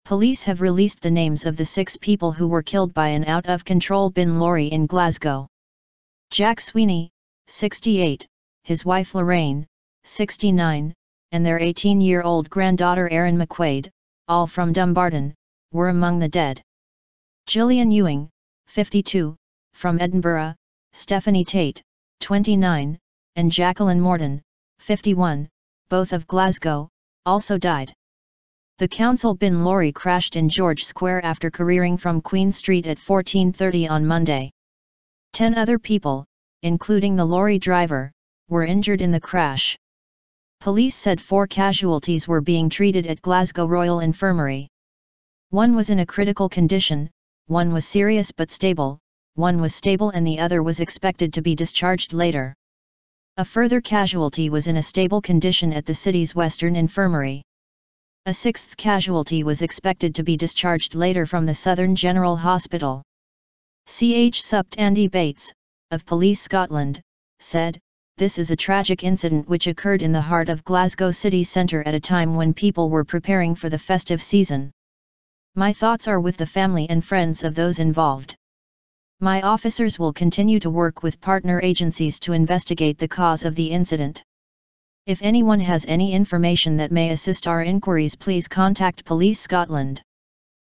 Police have released the names of the 6 people who were killed by an out-of-control bin lorry in Glasgow. Jack Sweeney, 68, his wife Lorraine, 69, and their 18-year-old granddaughter Erin McQuade, all from Dumbarton, were among the dead. Gillian Ewing, 52, from Edinburgh, Stephenie Tait, 29, and Jacqueline Morton, 51, both of Glasgow, also died. The council bin lorry crashed in George Square after careering from Queen Street at 14:30 on Monday. 10 other people, including the lorry driver, were injured in the crash. Police said 4 casualties were being treated at Glasgow Royal Infirmary. 1 was in a critical condition, 1 was serious but stable, 1 was stable and the other was expected to be discharged later. A further casualty was in a stable condition at the city's Western Infirmary. A 6th casualty was expected to be discharged later from the Southern General Hospital. Supt Andy Bates, of Police Scotland, said, "This is a tragic incident which occurred in the heart of Glasgow city centre at a time when people were preparing for the festive season. My thoughts are with the family and friends of those involved. My officers will continue to work with partner agencies to investigate the cause of the incident. If anyone has any information that may assist our inquiries, please contact Police Scotland.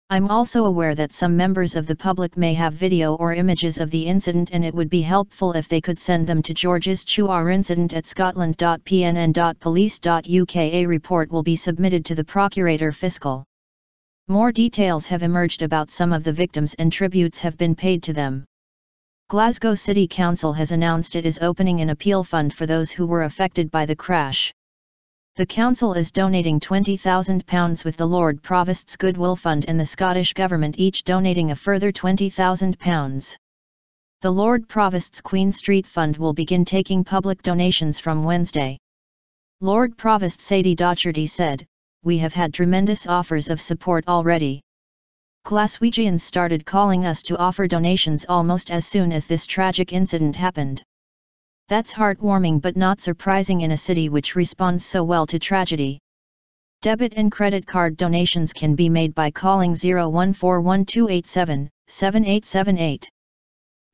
I'm also aware that some members of the public may have video or images of the incident and it would be helpful if they could send them to george's@scotland.pnn.police.uk. A report will be submitted to the Procurator Fiscal. More details have emerged about some of the victims and tributes have been paid to them. Glasgow City Council has announced it is opening an appeal fund for those who were affected by the crash. The council is donating £20,000 with the Lord Provost's Goodwill Fund and the Scottish Government each donating a further £20,000. The Lord Provost's Queen Street Fund will begin taking public donations from Wednesday. Lord Provost Sadie Docherty said, "We have had tremendous offers of support already. Glaswegians started calling us to offer donations almost as soon as this tragic incident happened. That's heartwarming but not surprising in a city which responds so well to tragedy." Debit and credit card donations can be made by calling 0141287-7878.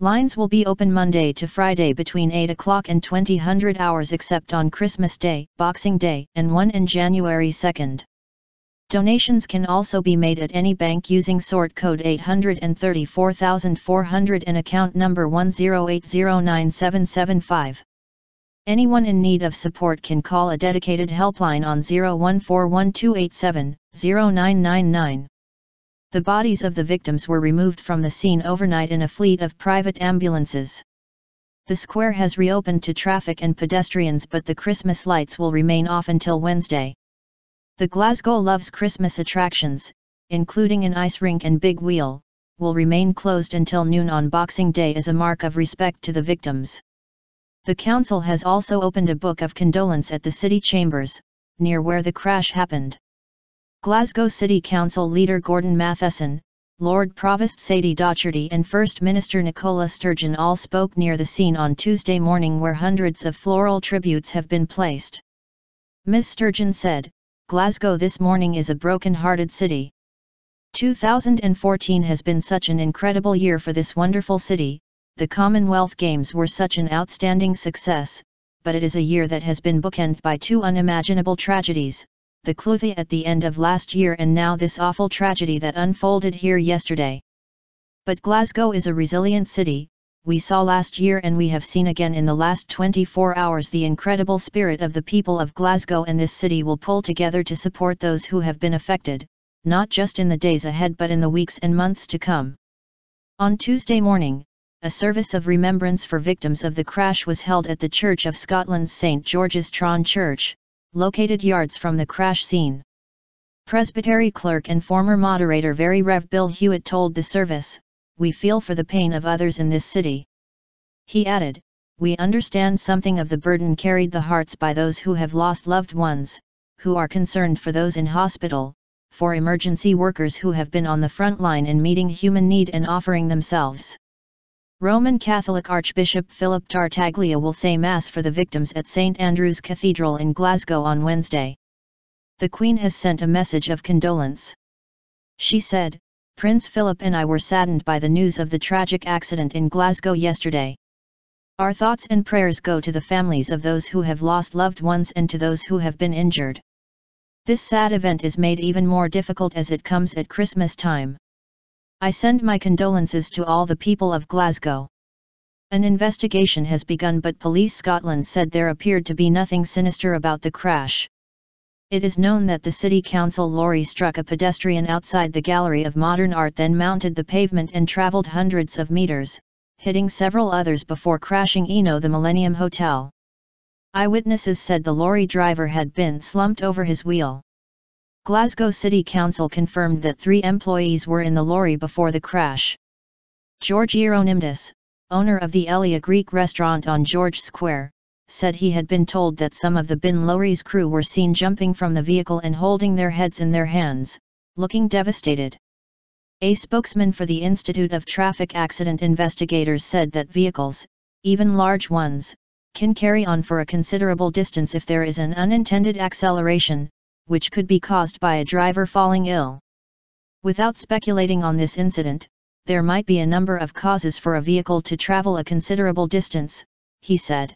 Lines will be open Monday to Friday between 8 o'clock and 2000 hours except on Christmas Day, Boxing Day, and 1 and January 2nd. Donations can also be made at any bank using sort code 834,400 and account number 10809775. Anyone in need of support can call a dedicated helpline on 0141287-0999. The bodies of the victims were removed from the scene overnight in a fleet of private ambulances. The square has reopened to traffic and pedestrians, but the Christmas lights will remain off until Wednesday. The Glasgow Loves Christmas attractions, including an ice rink and big wheel, will remain closed until noon on Boxing Day as a mark of respect to the victims. The council has also opened a book of condolence at the city chambers, near where the crash happened. Glasgow City Council leader Gordon Matheson, Lord Provost Sadie Docherty and First Minister Nicola Sturgeon all spoke near the scene on Tuesday morning, where hundreds of floral tributes have been placed. Ms. Sturgeon said, "Glasgow this morning is a broken-hearted city. 2014 has been such an incredible year for this wonderful city, the Commonwealth Games were such an outstanding success, but it is a year that has been bookended by 2 unimaginable tragedies, the Clothy at the end of last year and now this awful tragedy that unfolded here yesterday. But Glasgow is a resilient city. We saw last year and we have seen again in the last 24 hours the incredible spirit of the people of Glasgow, and this city will pull together to support those who have been affected, not just in the days ahead but in the weeks and months to come." On Tuesday morning, a service of remembrance for victims of the crash was held at the Church of Scotland's St George's Tron Church, located yards from the crash scene. Presbytery clerk and former moderator Very Rev Bill Hewitt told the service, "We feel for the pain of others in this city." He added, "We understand something of the burden carried the hearts by those who have lost loved ones, who are concerned for those in hospital, for emergency workers who have been on the front line in meeting human need and offering themselves." Roman Catholic Archbishop Philip Tartaglia will say Mass for the victims at St Andrew's Cathedral in Glasgow on Wednesday. The Queen has sent a message of condolence. She said, "Prince Philip and I were saddened by the news of the tragic accident in Glasgow yesterday. Our thoughts and prayers go to the families of those who have lost loved ones and to those who have been injured. This sad event is made even more difficult as it comes at Christmas time. I send my condolences to all the people of Glasgow." An investigation has begun, but Police Scotland said there appeared to be nothing sinister about the crash. It is known that the City Council lorry struck a pedestrian outside the Gallery of Modern Art, then mounted the pavement and travelled hundreds of metres, hitting several others before crashing into the Millennium Hotel. Eyewitnesses said the lorry driver had been slumped over his wheel. Glasgow City Council confirmed that 3 employees were in the lorry before the crash. George Hieronymus, owner of the Elia Greek restaurant on George Square, said he had been told that some of the bin lorry's crew were seen jumping from the vehicle and holding their heads in their hands, looking devastated. A spokesman for the Institute of Traffic Accident Investigators said that vehicles, even large ones, can carry on for a considerable distance if there is an unintended acceleration, which could be caused by a driver falling ill. Without speculating on this incident, there might be a number of causes for a vehicle to travel a considerable distance, he said.